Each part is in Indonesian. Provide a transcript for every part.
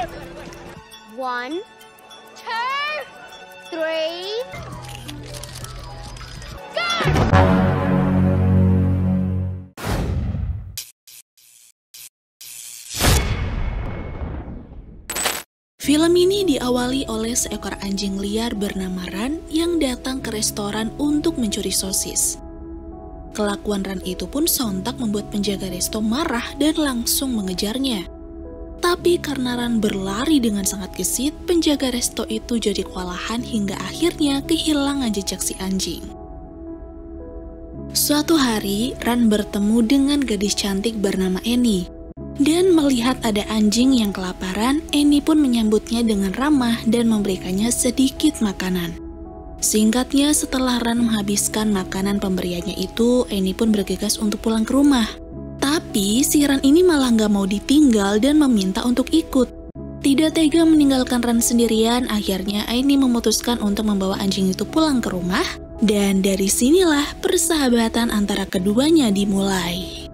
1, 2, 3, go! Film ini diawali oleh seekor anjing liar bernama Ran yang datang ke restoran untuk mencuri sosis. Kelakuan Ran itu pun sontak membuat penjaga resto marah dan langsung mengejarnya. Tapi karena Ran berlari dengan sangat gesit, penjaga resto itu jadi kewalahan hingga akhirnya kehilangan jejak si anjing. Suatu hari, Ran bertemu dengan gadis cantik bernama Annie. Dan melihat ada anjing yang kelaparan, Annie pun menyambutnya dengan ramah dan memberikannya sedikit makanan. Singkatnya, setelah Ran menghabiskan makanan pemberiannya itu, Annie pun bergegas untuk pulang ke rumah. Tapi si Ran ini malah gak mau ditinggal dan meminta untuk ikut. Tidak tega meninggalkan Ran sendirian, akhirnya Annie memutuskan untuk membawa anjing itu pulang ke rumah. Dan dari sinilah persahabatan antara keduanya dimulai.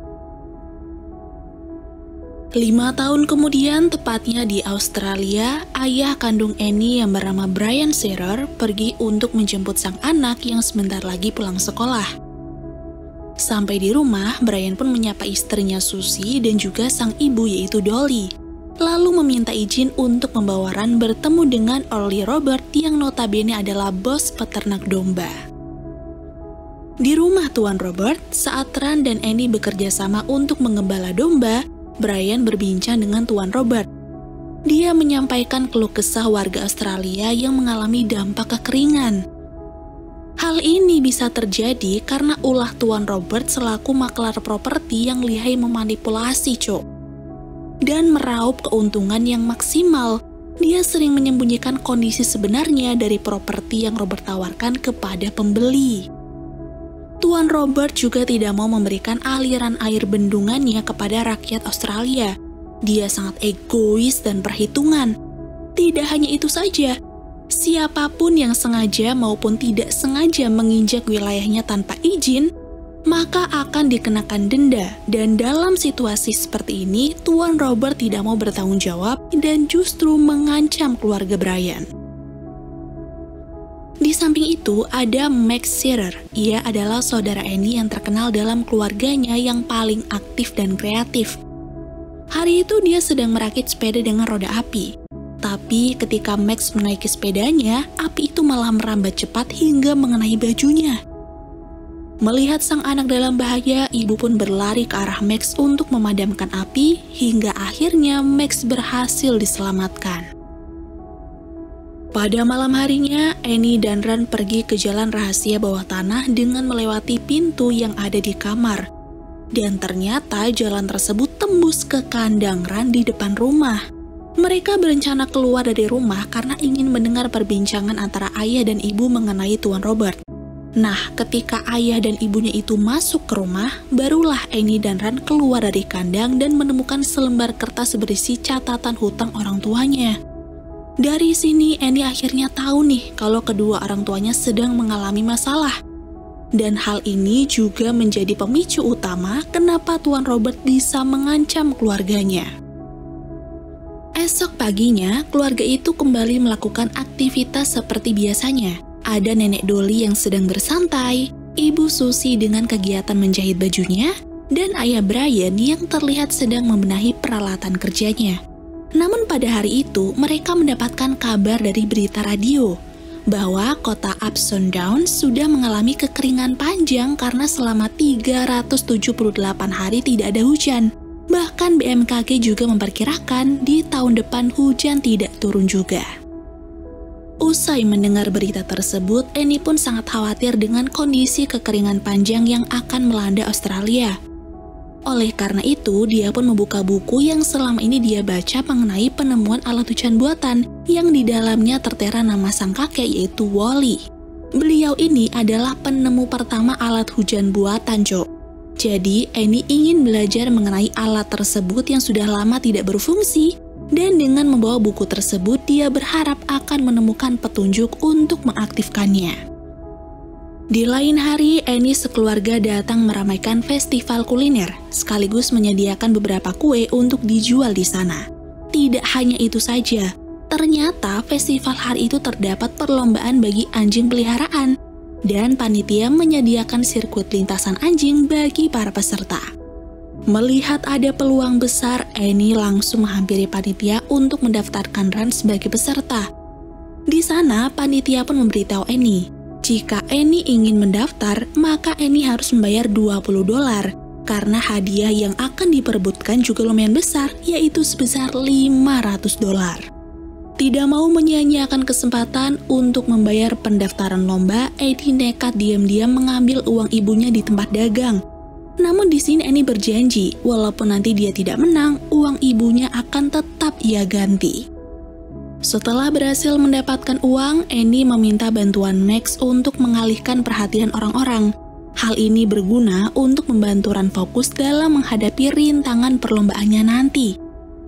5 tahun kemudian, tepatnya di Australia, ayah kandung Annie yang bernama Brian Shearer pergi untuk menjemput sang anak yang sebentar lagi pulang sekolah. Sampai di rumah, Brian pun menyapa istrinya Susie dan juga sang ibu yaitu Dolly. Lalu meminta izin untuk membawa Ran bertemu dengan Earl Robert yang notabene adalah bos peternak domba. Di rumah Tuan Robert, saat Ran dan Annie bekerja sama untuk menggembala domba, Brian berbincang dengan Tuan Robert. Dia menyampaikan keluh kesah warga Australia yang mengalami dampak kekeringan. Hal ini bisa terjadi karena ulah Tuan Robert selaku maklar properti yang lihai memanipulasi, dan meraup keuntungan yang maksimal. Dia sering menyembunyikan kondisi sebenarnya dari properti yang Robert tawarkan kepada pembeli. Tuan Robert juga tidak mau memberikan aliran air bendungannya kepada rakyat Australia. Dia sangat egois dan perhitungan. Tidak hanya itu saja, siapapun yang sengaja maupun tidak sengaja menginjak wilayahnya tanpa izin, maka akan dikenakan denda. Dan dalam situasi seperti ini, Tuan Robert tidak mau bertanggung jawab dan justru mengancam keluarga Brian. Di samping itu, ada Max Shearer. Ia adalah saudara Annie yang terkenal dalam keluarganya yang paling aktif dan kreatif. Hari itu dia sedang merakit sepeda dengan roda api. Tapi ketika Max menaiki sepedanya, api itu malah merambat cepat hingga mengenai bajunya. Melihat sang anak dalam bahaya, ibu pun berlari ke arah Max untuk memadamkan api, hingga akhirnya Max berhasil diselamatkan. Pada malam harinya, Annie dan Ran pergi ke jalan rahasia bawah tanah dengan melewati pintu yang ada di kamar. Dan ternyata jalan tersebut tembus ke kandang Ran di depan rumah. Mereka berencana keluar dari rumah karena ingin mendengar perbincangan antara ayah dan ibu mengenai Tuan Robert. Nah, ketika ayah dan ibunya itu masuk ke rumah, barulah Annie dan Ran keluar dari kandang dan menemukan selembar kertas berisi catatan hutang orang tuanya. Dari sini, Annie akhirnya tahu nih kalau kedua orang tuanya sedang mengalami masalah. Dan hal ini juga menjadi pemicu utama kenapa Tuan Robert bisa mengancam keluarganya. Esok paginya, keluarga itu kembali melakukan aktivitas seperti biasanya. Ada nenek Dolly yang sedang bersantai, ibu Susie dengan kegiatan menjahit bajunya, dan ayah Brian yang terlihat sedang membenahi peralatan kerjanya. Namun pada hari itu, mereka mendapatkan kabar dari berita radio bahwa kota Upson Downs sudah mengalami kekeringan panjang karena selama 378 hari tidak ada hujan. Bahkan BMKG juga memperkirakan di tahun depan hujan tidak turun juga. Usai mendengar berita tersebut, Annie pun sangat khawatir dengan kondisi kekeringan panjang yang akan melanda Australia. Oleh karena itu, dia pun membuka buku yang selama ini dia baca mengenai penemuan alat hujan buatan yang di dalamnya tertera nama sang kakek yaitu Wally. Beliau ini adalah penemu pertama alat hujan buatan, Jadi, Annie ingin belajar mengenai alat tersebut yang sudah lama tidak berfungsi, dan dengan membawa buku tersebut, dia berharap akan menemukan petunjuk untuk mengaktifkannya. Di lain hari, Annie sekeluarga datang meramaikan festival kuliner, sekaligus menyediakan beberapa kue untuk dijual di sana. Tidak hanya itu saja, ternyata festival hari itu terdapat perlombaan bagi anjing peliharaan, dan panitia menyediakan sirkuit lintasan anjing bagi para peserta. Melihat ada peluang besar, Annie langsung menghampiri panitia untuk mendaftarkan Ran sebagai peserta. Di sana, panitia pun memberitahu Annie, jika Annie ingin mendaftar, maka Annie harus membayar $20, karena hadiah yang akan diperebutkan juga lumayan besar, yaitu sebesar $500. Tidak mau menyia-nyiakan kesempatan untuk membayar pendaftaran lomba, Annie nekat diam-diam mengambil uang ibunya di tempat dagang. Namun di sini Annie berjanji, walaupun nanti dia tidak menang, uang ibunya akan tetap ia ganti. Setelah berhasil mendapatkan uang, Annie meminta bantuan Max untuk mengalihkan perhatian orang-orang. Hal ini berguna untuk membantu Ran fokus dalam menghadapi rintangan perlombaannya nanti.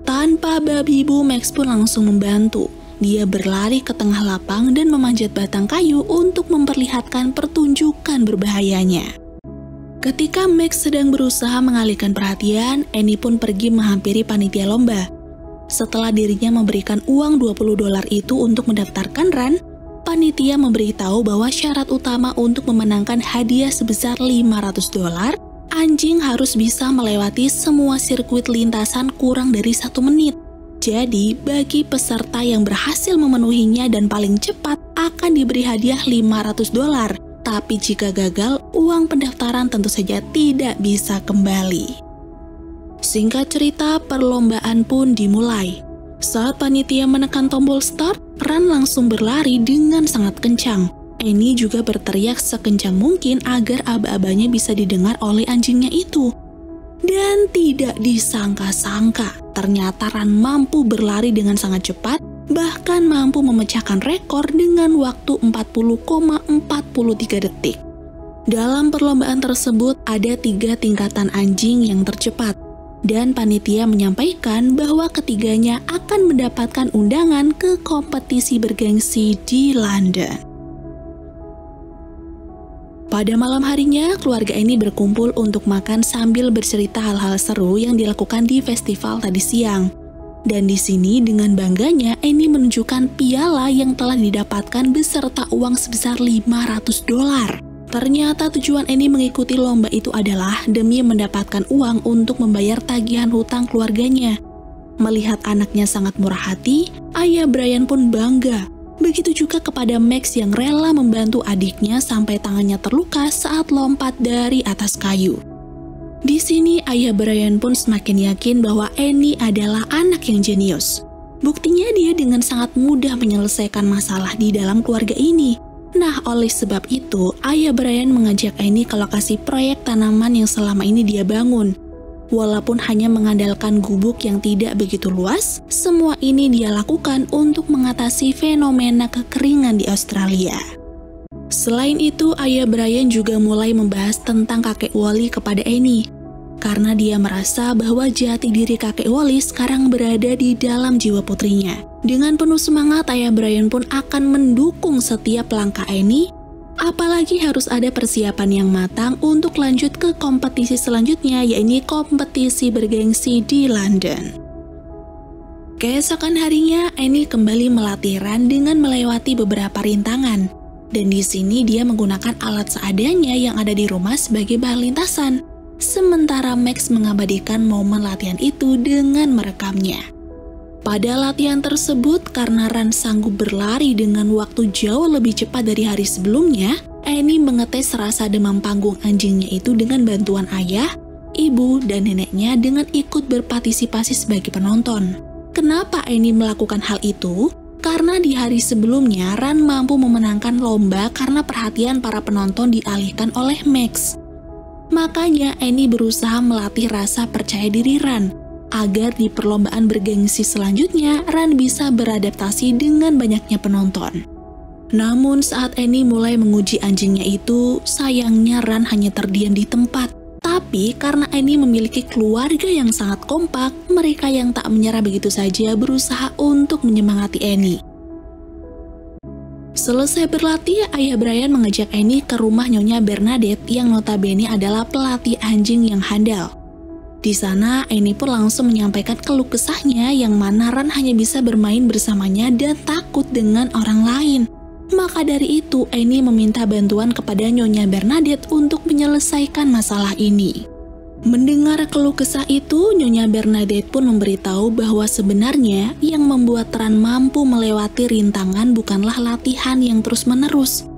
Tanpa babi bu, Max pun langsung membantu. Dia berlari ke tengah lapang dan memanjat batang kayu untuk memperlihatkan pertunjukan berbahayanya. Ketika Max sedang berusaha mengalihkan perhatian, Annie pun pergi menghampiri panitia lomba. Setelah dirinya memberikan uang $20 itu untuk mendaftarkan Ran, panitia memberitahu bahwa syarat utama untuk memenangkan hadiah sebesar $500, anjing harus bisa melewati semua sirkuit lintasan kurang dari 1 menit. Jadi, bagi peserta yang berhasil memenuhinya dan paling cepat akan diberi hadiah $500. Tapi jika gagal, uang pendaftaran tentu saja tidak bisa kembali. Singkat cerita, perlombaan pun dimulai. Saat panitia menekan tombol start, Ran langsung berlari dengan sangat kencang. Annie juga berteriak sekencang mungkin agar aba-abanya bisa didengar oleh anjingnya itu. Dan tidak disangka-sangka, ternyata Ran mampu berlari dengan sangat cepat, bahkan mampu memecahkan rekor dengan waktu 40,43 detik. Dalam perlombaan tersebut ada 3 tingkatan anjing yang tercepat. Dan panitia menyampaikan bahwa ketiganya akan mendapatkan undangan ke kompetisi bergengsi di London. Pada malam harinya, keluarga ini berkumpul untuk makan sambil bercerita hal-hal seru yang dilakukan di festival tadi siang. Dan di sini dengan bangganya Annie menunjukkan piala yang telah didapatkan beserta uang sebesar $500. Ternyata tujuan Annie mengikuti lomba itu adalah demi mendapatkan uang untuk membayar tagihan hutang keluarganya. Melihat anaknya sangat murah hati, ayah Brian pun bangga. Begitu juga kepada Max yang rela membantu adiknya sampai tangannya terluka saat lompat dari atas kayu. Di sini ayah Brian pun semakin yakin bahwa Annie adalah anak yang jenius. Buktinya dia dengan sangat mudah menyelesaikan masalah di dalam keluarga ini. Nah, oleh sebab itu, ayah Brian mengajak Annie ke lokasi proyek tanaman yang selama ini dia bangun. Walaupun hanya mengandalkan gubuk yang tidak begitu luas, semua ini dia lakukan untuk mengatasi fenomena kekeringan di Australia. Selain itu, ayah Brian juga mulai membahas tentang kakek Wally kepada Annie. Karena dia merasa bahwa jati diri kakek Wally sekarang berada di dalam jiwa putrinya. Dengan penuh semangat, ayah Brian pun akan mendukung setiap langkah Annie, apalagi harus ada persiapan yang matang untuk lanjut ke kompetisi selanjutnya, yaitu kompetisi bergengsi di London. Keesokan harinya, Annie kembali melatih Ran dengan melewati beberapa rintangan. Dan di sini dia menggunakan alat seadanya yang ada di rumah sebagai bahan lintasan. Sementara Max mengabadikan momen latihan itu dengan merekamnya. Pada latihan tersebut, karena Ran sanggup berlari dengan waktu jauh lebih cepat dari hari sebelumnya, Annie mengetes rasa demam panggung anjingnya itu dengan bantuan ayah, ibu, dan neneknya dengan ikut berpartisipasi sebagai penonton. Kenapa Annie melakukan hal itu? Karena di hari sebelumnya, Ran mampu memenangkan lomba karena perhatian para penonton dialihkan oleh Max. Makanya Annie berusaha melatih rasa percaya diri Ran, agar di perlombaan bergengsi selanjutnya Ran bisa beradaptasi dengan banyaknya penonton. Namun saat Annie mulai menguji anjingnya itu, sayangnya Ran hanya terdiam di tempat. Tapi karena Annie memiliki keluarga yang sangat kompak, mereka yang tak menyerah begitu saja berusaha untuk menyemangati Annie. Selesai berlatih, ayah Brian mengajak Annie ke rumah Nyonya Bernadette yang notabene adalah pelatih anjing yang handal. Di sana, Annie pun langsung menyampaikan keluh kesahnya yang mana Ran hanya bisa bermain bersamanya dan takut dengan orang lain. Maka dari itu, Annie meminta bantuan kepada Nyonya Bernadette untuk menyelesaikan masalah ini. Mendengar keluh kesah itu, Nyonya Bernadette pun memberitahu bahwa sebenarnya yang membuat Ran mampu melewati rintangan bukanlah latihan yang terus-menerus,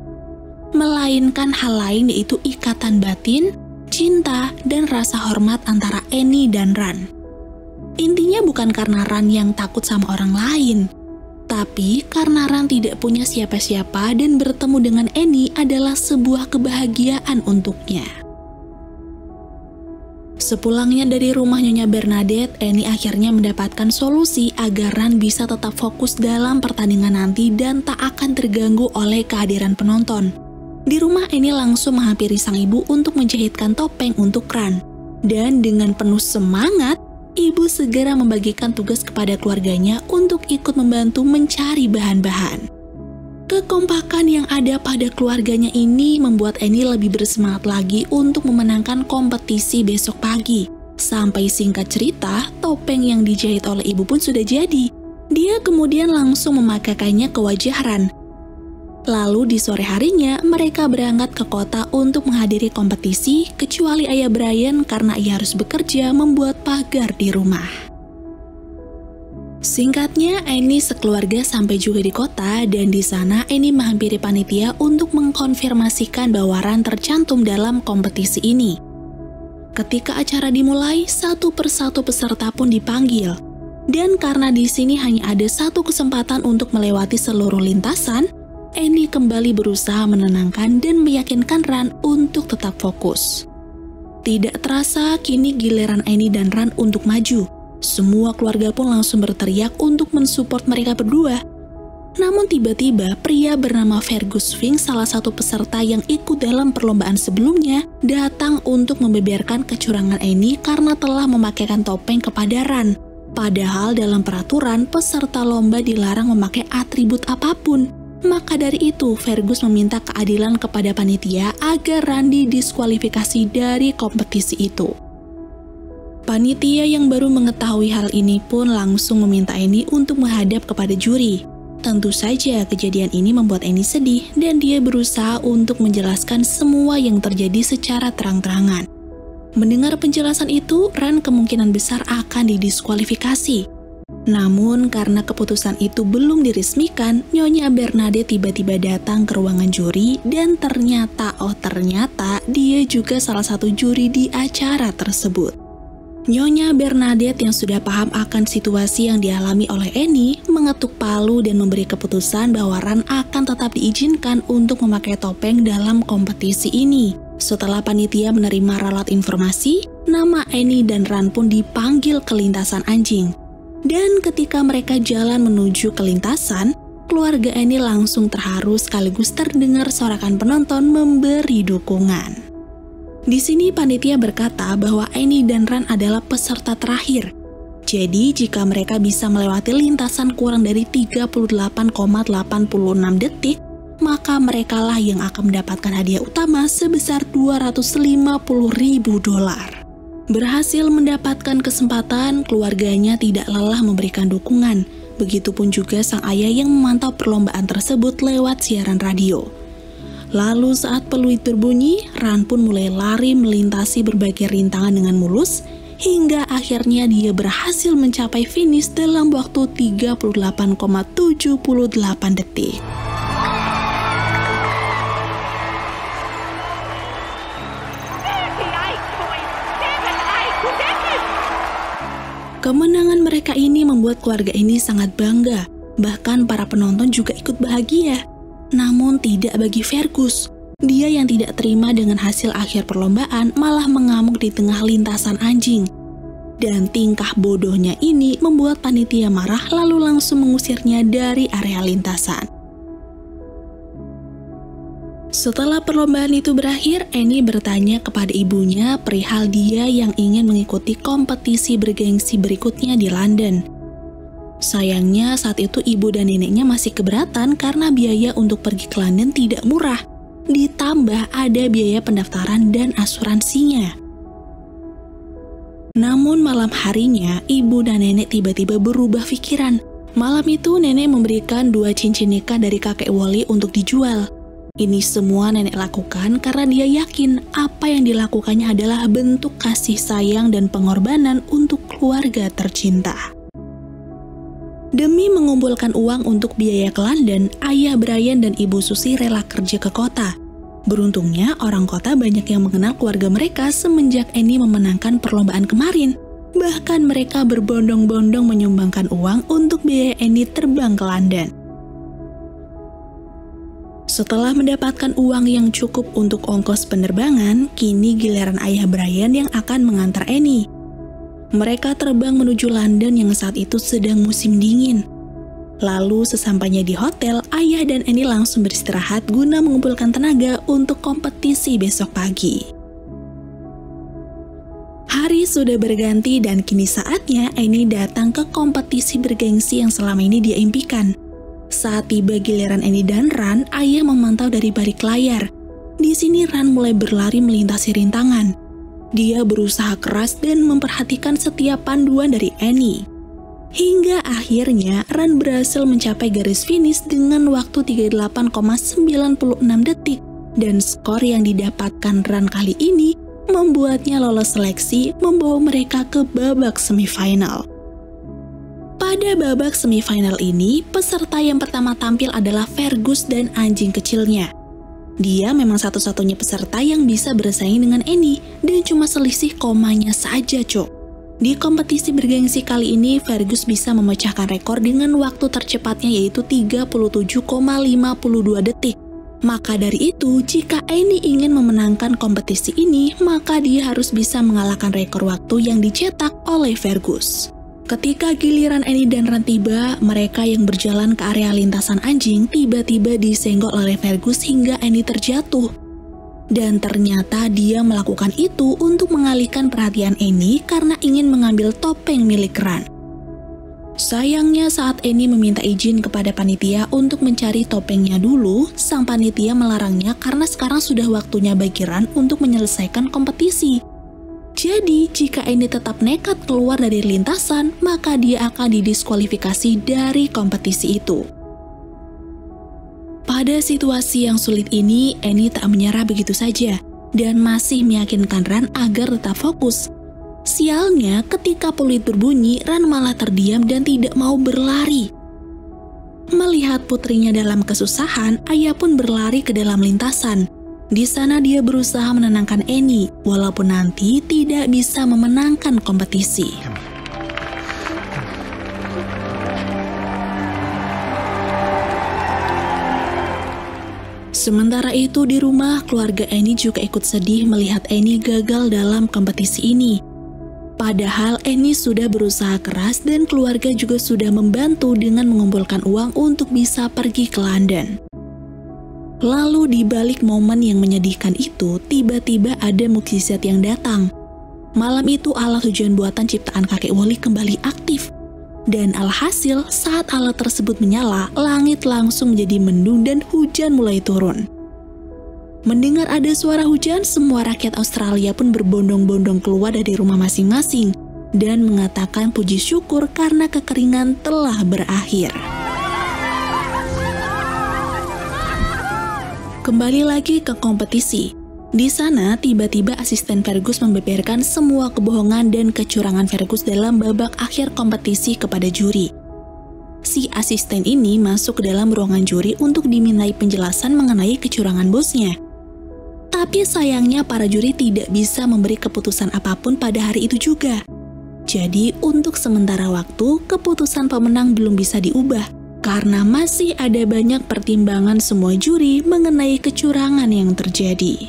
melainkan hal lain yaitu ikatan batin, cinta, dan rasa hormat antara Annie dan Ran. Intinya bukan karena Ran yang takut sama orang lain, tapi karena Ran tidak punya siapa-siapa dan bertemu dengan Annie adalah sebuah kebahagiaan untuknya. Sepulangnya dari rumah Nyonya Bernadette, Annie akhirnya mendapatkan solusi agar Ran bisa tetap fokus dalam pertandingan nanti dan tak akan terganggu oleh kehadiran penonton. Di rumah, Annie langsung menghampiri sang ibu untuk menjahitkan topeng untuk Ran. Dan dengan penuh semangat, ibu segera membagikan tugas kepada keluarganya untuk ikut membantu mencari bahan-bahan. Kekompakan yang ada pada keluarganya ini membuat Annie lebih bersemangat lagi untuk memenangkan kompetisi besok pagi. Sampai singkat cerita, topeng yang dijahit oleh ibu pun sudah jadi. Dia kemudian langsung memakaikannya ke wajah Ran. Lalu di sore harinya, mereka berangkat ke kota untuk menghadiri kompetisi, kecuali ayah Brian karena ia harus bekerja membuat pagar di rumah. Singkatnya, Annie sekeluarga sampai juga di kota, dan di sana Annie menghampiri panitia untuk mengkonfirmasikan bahwa Ran tercantum dalam kompetisi ini. Ketika acara dimulai, satu persatu peserta pun dipanggil. Dan karena di sini hanya ada satu kesempatan untuk melewati seluruh lintasan, Annie kembali berusaha menenangkan dan meyakinkan Ran untuk tetap fokus. Tidak terasa, kini giliran Annie dan Ran untuk maju. Semua keluarga pun langsung berteriak untuk mensupport mereka berdua. Namun tiba-tiba, pria bernama Fergus Fink, salah satu peserta yang ikut dalam perlombaan sebelumnya, datang untuk membeberkan kecurangan Annie karena telah memakaikan topeng kepada Ran. Padahal dalam peraturan, peserta lomba dilarang memakai atribut apapun. Maka dari itu, Fergus meminta keadilan kepada panitia agar Randy diskualifikasi dari kompetisi itu. Panitia yang baru mengetahui hal ini pun langsung meminta Annie untuk menghadap kepada juri. Tentu saja kejadian ini membuat Annie sedih dan dia berusaha untuk menjelaskan semua yang terjadi secara terang-terangan. Mendengar penjelasan itu, Ran kemungkinan besar akan didiskualifikasi. Namun karena keputusan itu belum diresmikan, Nyonya Bernadette tiba-tiba datang ke ruangan juri dan ternyata dia juga salah satu juri di acara tersebut. Nyonya Bernadette yang sudah paham akan situasi yang dialami oleh Annie mengetuk palu dan memberi keputusan bahwa Ran akan tetap diizinkan untuk memakai topeng dalam kompetisi ini. Setelah panitia menerima ralat informasi, nama Annie dan Ran pun dipanggil ke lintasan anjing. Dan ketika mereka jalan menuju ke lintasan, keluarga Annie langsung terharu sekaligus terdengar sorakan penonton memberi dukungan. Di sini panitia berkata bahwa Annie dan Ran adalah peserta terakhir. Jadi jika mereka bisa melewati lintasan kurang dari 38,86 detik, maka merekalah yang akan mendapatkan hadiah utama sebesar $250.000. Berhasil mendapatkan kesempatan, keluarganya tidak lelah memberikan dukungan. Begitupun juga sang ayah yang memantau perlombaan tersebut lewat siaran radio. Lalu saat peluit berbunyi, Ran pun mulai lari melintasi berbagai rintangan dengan mulus, hingga akhirnya dia berhasil mencapai finish dalam waktu 38,78 detik. Kemenangan mereka ini membuat keluarga ini sangat bangga, bahkan para penonton juga ikut bahagia. Namun tidak bagi Fergus. Dia yang tidak terima dengan hasil akhir perlombaan malah mengamuk di tengah lintasan anjing. Dan tingkah bodohnya ini membuat panitia marah lalu langsung mengusirnya dari area lintasan. Setelah perlombaan itu berakhir, Annie bertanya kepada ibunya perihal dia yang ingin mengikuti kompetisi bergengsi berikutnya di London. Sayangnya saat itu ibu dan neneknya masih keberatan karena biaya untuk pergi ke London tidak murah. Ditambah ada biaya pendaftaran dan asuransinya. Namun malam harinya, ibu dan nenek tiba-tiba berubah pikiran. Malam itu nenek memberikan 2 cincin nikah dari kakek Wally untuk dijual. Ini semua nenek lakukan karena dia yakin apa yang dilakukannya adalah bentuk kasih sayang dan pengorbanan untuk keluarga tercinta. Demi mengumpulkan uang untuk biaya ke London, ayah Brian dan ibu Susie rela kerja ke kota. Beruntungnya, orang kota banyak yang mengenal keluarga mereka semenjak Annie memenangkan perlombaan kemarin. Bahkan mereka berbondong-bondong menyumbangkan uang untuk biaya Annie terbang ke London. Setelah mendapatkan uang yang cukup untuk ongkos penerbangan, kini giliran ayah Brian yang akan mengantar Annie. Mereka terbang menuju London yang saat itu sedang musim dingin. Lalu sesampainya di hotel, ayah dan Annie langsung beristirahat guna mengumpulkan tenaga untuk kompetisi besok pagi. Hari sudah berganti dan kini saatnya Annie datang ke kompetisi bergengsi yang selama ini dia impikan. Saat tiba giliran Annie dan Ran, ayah memantau dari balik layar. Di sini Ran mulai berlari melintasi rintangan. Dia berusaha keras dan memperhatikan setiap panduan dari Annie. Hingga akhirnya Ran berhasil mencapai garis finish dengan waktu 38,96 detik dan skor yang didapatkan Ran kali ini membuatnya lolos seleksi membawa mereka ke babak semifinal. Pada babak semifinal ini, peserta yang pertama tampil adalah Fergus dan anjing kecilnya. Dia memang satu-satunya peserta yang bisa bersaing dengan Annie dan cuma selisih komanya saja, Cok. Di kompetisi bergengsi kali ini, Fergus bisa memecahkan rekor dengan waktu tercepatnya yaitu 37,52 detik. Maka dari itu, jika Annie ingin memenangkan kompetisi ini, maka dia harus bisa mengalahkan rekor waktu yang dicetak oleh Fergus. Ketika giliran Annie dan Ran tiba, mereka yang berjalan ke area lintasan anjing tiba-tiba disenggol oleh Fergus hingga Annie terjatuh. Dan ternyata dia melakukan itu untuk mengalihkan perhatian Annie karena ingin mengambil topeng milik Ran. Sayangnya saat Annie meminta izin kepada panitia untuk mencari topengnya dulu, sang panitia melarangnya karena sekarang sudah waktunya bagi Ran untuk menyelesaikan kompetisi. Jadi, jika Annie tetap nekat keluar dari lintasan, maka dia akan didiskualifikasi dari kompetisi itu. Pada situasi yang sulit ini, Annie tak menyerah begitu saja dan masih meyakinkan Ran agar tetap fokus. Sialnya, ketika peluit berbunyi, Ran malah terdiam dan tidak mau berlari. Melihat putrinya dalam kesusahan, ayah pun berlari ke dalam lintasan. Di sana dia berusaha menenangkan Annie, walaupun nanti tidak bisa memenangkan kompetisi. Sementara itu di rumah, keluarga Annie juga ikut sedih melihat Annie gagal dalam kompetisi ini. Padahal Annie sudah berusaha keras dan keluarga juga sudah membantu dengan mengumpulkan uang untuk bisa pergi ke London. Lalu di balik momen yang menyedihkan itu, tiba-tiba ada mukjizat yang datang. Malam itu alat hujan buatan ciptaan kakek Wally kembali aktif. Dan alhasil, saat alat tersebut menyala, langit langsung menjadi mendung dan hujan mulai turun. Mendengar ada suara hujan, semua rakyat Australia pun berbondong-bondong keluar dari rumah masing-masing dan mengatakan puji syukur karena kekeringan telah berakhir. Kembali lagi ke kompetisi. Di sana, tiba-tiba asisten Fergus membeberkan semua kebohongan dan kecurangan Fergus dalam babak akhir kompetisi kepada juri. Si asisten ini masuk ke dalam ruangan juri untuk dimintai penjelasan mengenai kecurangan bosnya. Tapi sayangnya para juri tidak bisa memberi keputusan apapun pada hari itu juga. Jadi untuk sementara waktu, keputusan pemenang belum bisa diubah, karena masih ada banyak pertimbangan semua juri mengenai kecurangan yang terjadi.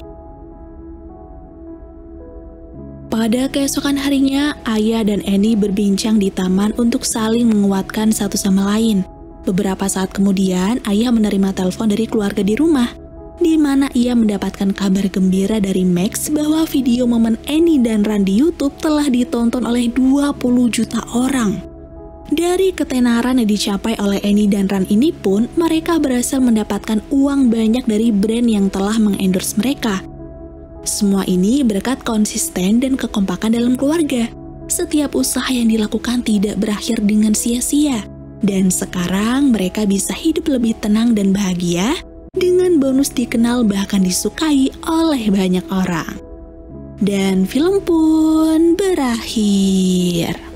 Pada keesokan harinya, ayah dan Annie berbincang di taman untuk saling menguatkan satu sama lain. Beberapa saat kemudian, ayah menerima telepon dari keluarga di rumah, di mana ia mendapatkan kabar gembira dari Max bahwa video momen Annie dan Ran di YouTube telah ditonton oleh 20 juta orang. Dari ketenaran yang dicapai oleh Annie dan Ran ini pun, mereka berhasil mendapatkan uang banyak dari brand yang telah mengendorse mereka. Semua ini berkat konsisten dan kekompakan dalam keluarga. setiap usaha yang dilakukan tidak berakhir dengan sia-sia. Dan sekarang mereka bisa hidup lebih tenang dan bahagia dengan bonus dikenal bahkan disukai oleh banyak orang. Dan film pun berakhir.